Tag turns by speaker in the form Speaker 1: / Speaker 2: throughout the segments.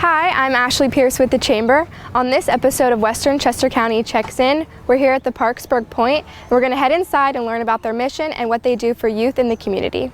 Speaker 1: Hi, I'm Ashley Pierce with the Chamber. On this episode of Western Chester County Checks In, we're here at the Parkesburg Point, and we're going to head inside and learn about their mission and what they do for youth in the community.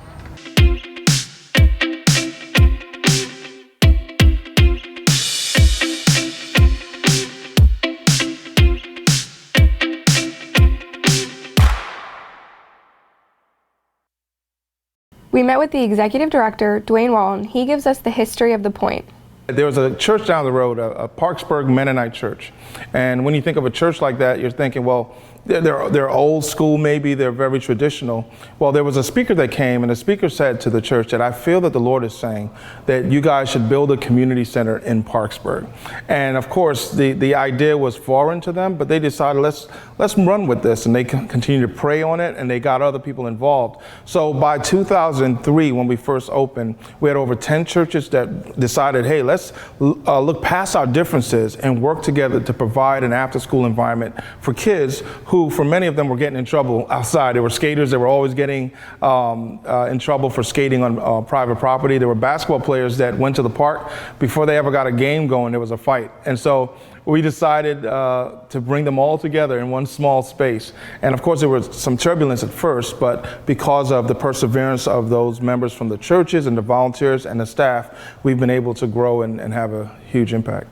Speaker 1: We met with the executive director, Dwayne Walton. He gives us the history of the point.
Speaker 2: There was a church down the road, a Parkesburg Mennonite church. And when you think of a church like that, you're thinking, well, they're old school, maybe they're very traditional. Well, there was a speaker that came, and the speaker said to the church that I feel that the Lord is saying that you guys should build a community center in Parkesburg. And of course, the idea was foreign to them, but they decided let's run with this, and they continued to pray on it, and they got other people involved. So by 2003, when we first opened, we had over 10 churches that decided, hey, let's look past our differences and work together to provide an after-school environment for kids who, for many of them, were getting in trouble outside. There were skaters that were always getting in trouble for skating on private property. There were basketball players that went to the park. Before they ever got a game going, there was a fight. And so we decided to bring them all together in one small space. And of course, there was some turbulence at first, but because of the perseverance of those members from the churches and the volunteers and the staff, we've been able to grow and have a huge impact.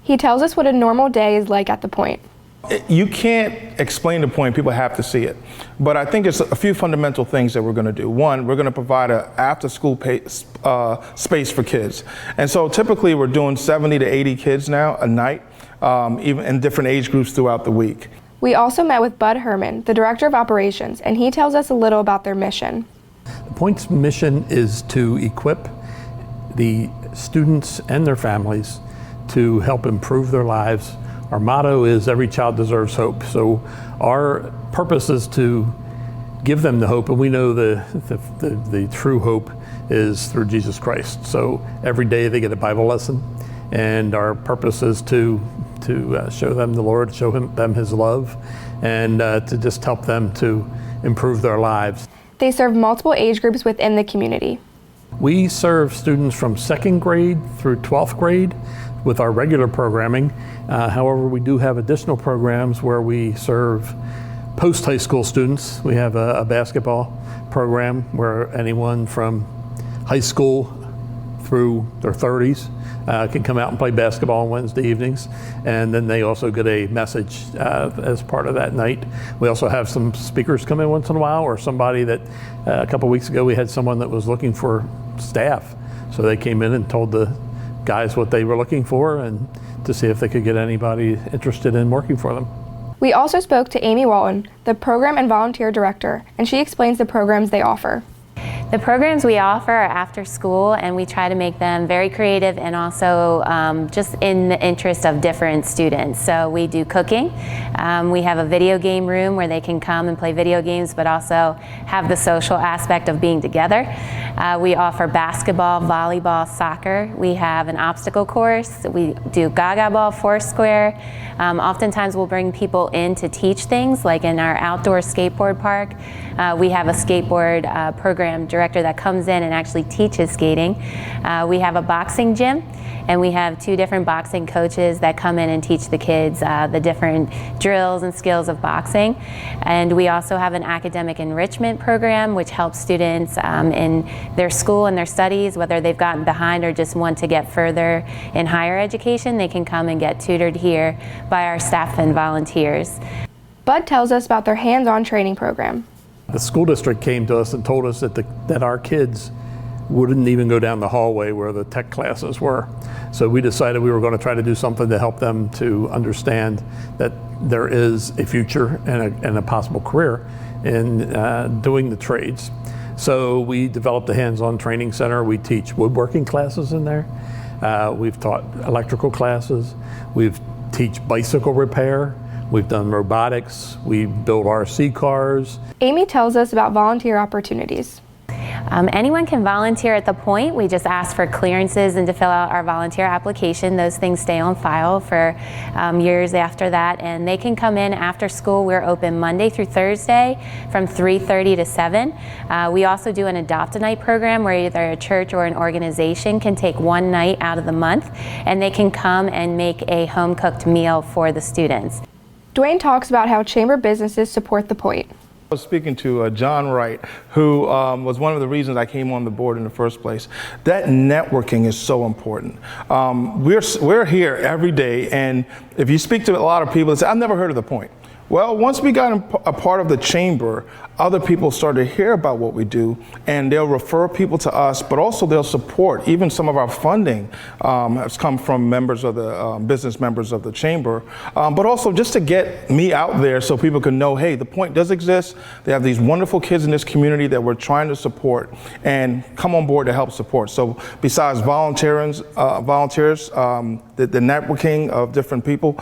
Speaker 2: He tells us what a normal day is like at the Point. You can't explain the Point, people have to see it. But I think it's a few fundamental things that we're going to do. One, we're going to provide an after-school space for kids. And so typically we're doing 70 to 80 kids now a night, even in different age groups throughout the week. We also met with Bud Herman, the Director of Operations, and he tells us a little about their mission.
Speaker 3: The Point's mission is to equip the students and their families to help improve their lives. Our motto is every child deserves hope. So our purpose is to give them the hope, and we know the true hope is through Jesus Christ. So every day they get a Bible lesson, and our purpose is to show them the Lord, show them His love, and to just help them to improve their lives.
Speaker 1: They serve multiple age groups within the community.
Speaker 3: We serve students from 2nd grade through 12th grade with our regular programming. However, we do have additional programs where we serve post-high school students. We have a basketball program where anyone from high school through their 30s can come out and play basketball on Wednesday evenings. And then they also get a message as part of that night. We also have some speakers come in once in a while, or somebody that a couple weeks ago we had someone that was looking for staff. So they came in and told the guys what they were looking for and to see if they could get anybody interested in working for them.
Speaker 1: We also spoke to Amy Walton, the Program and Volunteer Director, and she explains the programs they offer.
Speaker 4: The programs we offer are after school, and we try to make them very creative and also just in the interest of different students. So we do cooking. We have a video game room where they can come and play video games, but also have the social aspect of being together. We offer basketball, volleyball, soccer. We have an obstacle course. We do gaga ball, foursquare. Oftentimes we'll bring people in to teach things, like in our outdoor skateboard park. We have a skateboard program director that comes in and actually teaches skating. We have a boxing gym, and we have 2 different boxing coaches that come in and teach the kids the different drills and skills of boxing. And we also have an academic enrichment program which helps students in their school and their studies, whether they've gotten behind or just want to get further in higher education. They can come and get tutored here by our staff and volunteers.
Speaker 1: Bud tells us about their hands-on training program.
Speaker 3: The school district came to us and told us that our kids wouldn't even go down the hallway where the tech classes were. So we decided we were going to try to do something to help them to understand that there is a future and a possible career in doing the trades. So we developed a hands-on training center. We teach woodworking classes in there. We've taught electrical classes. We've teach bicycle repair. We've done robotics. We build RC cars.
Speaker 1: Amy tells us about volunteer opportunities.
Speaker 4: Anyone can volunteer at the Point. We just ask for clearances and to fill out our volunteer application. Those things stay on file for years after that, and they can come in after school. We're open Monday through Thursday from 3:30 to 7. We also do an Adopt-A-Night program where either a church or an organization can take one night out of the month and they can come and make a home-cooked meal for the students.
Speaker 1: Dwayne talks about how chamber businesses support the Point.
Speaker 2: I was speaking to John Wright, who was one of the reasons I came on the board in the first place. That networking is so important. We're here every day, and if you speak to a lot of people, they say, I've never heard of the Point. Well, once we got a part of the chamber, other people started to hear about what we do, and they'll refer people to us, but also they'll support. Even some of our funding has come from members of the business members of the chamber, but also just to get me out there so people can know, hey, the Point does exist. They have these wonderful kids in this community that we're trying to support, and come on board to help support. So besides volunteers, the networking of different people,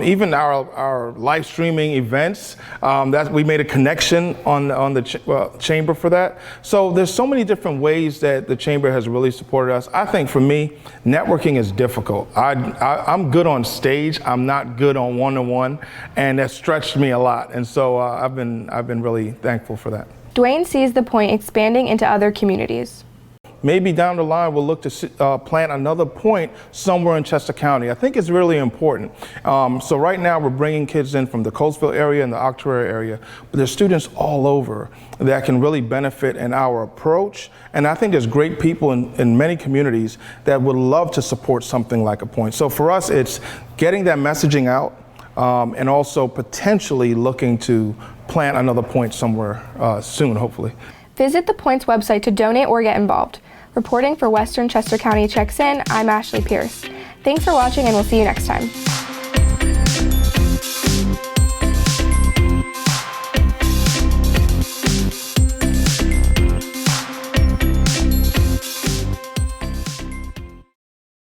Speaker 2: even our live streaming events, that we made a connection on the chamber for that. So there's so many different ways that the chamber has really supported us. I think for me, networking is difficult. I'm good on stage. I'm not good on one-to-one, and that stretched me a lot. And so I've been really thankful for that.
Speaker 1: Dwayne sees the Point expanding into other communities.
Speaker 2: Maybe down the line we'll look to plant another Point somewhere in Chester County. I think it's really important. So right now we're bringing kids in from the Coatesville area and the Octorary area, but there's students all over that can really benefit in our approach. And I think there's great people in many communities that would love to support something like a Point. So for us, it's getting that messaging out and also potentially looking to plant another Point somewhere soon, hopefully.
Speaker 1: Visit the Point's website to donate or get involved. Reporting for Western Chester County Checks In, I'm Ashley Pierce. Thanks for watching, and we'll see you next time.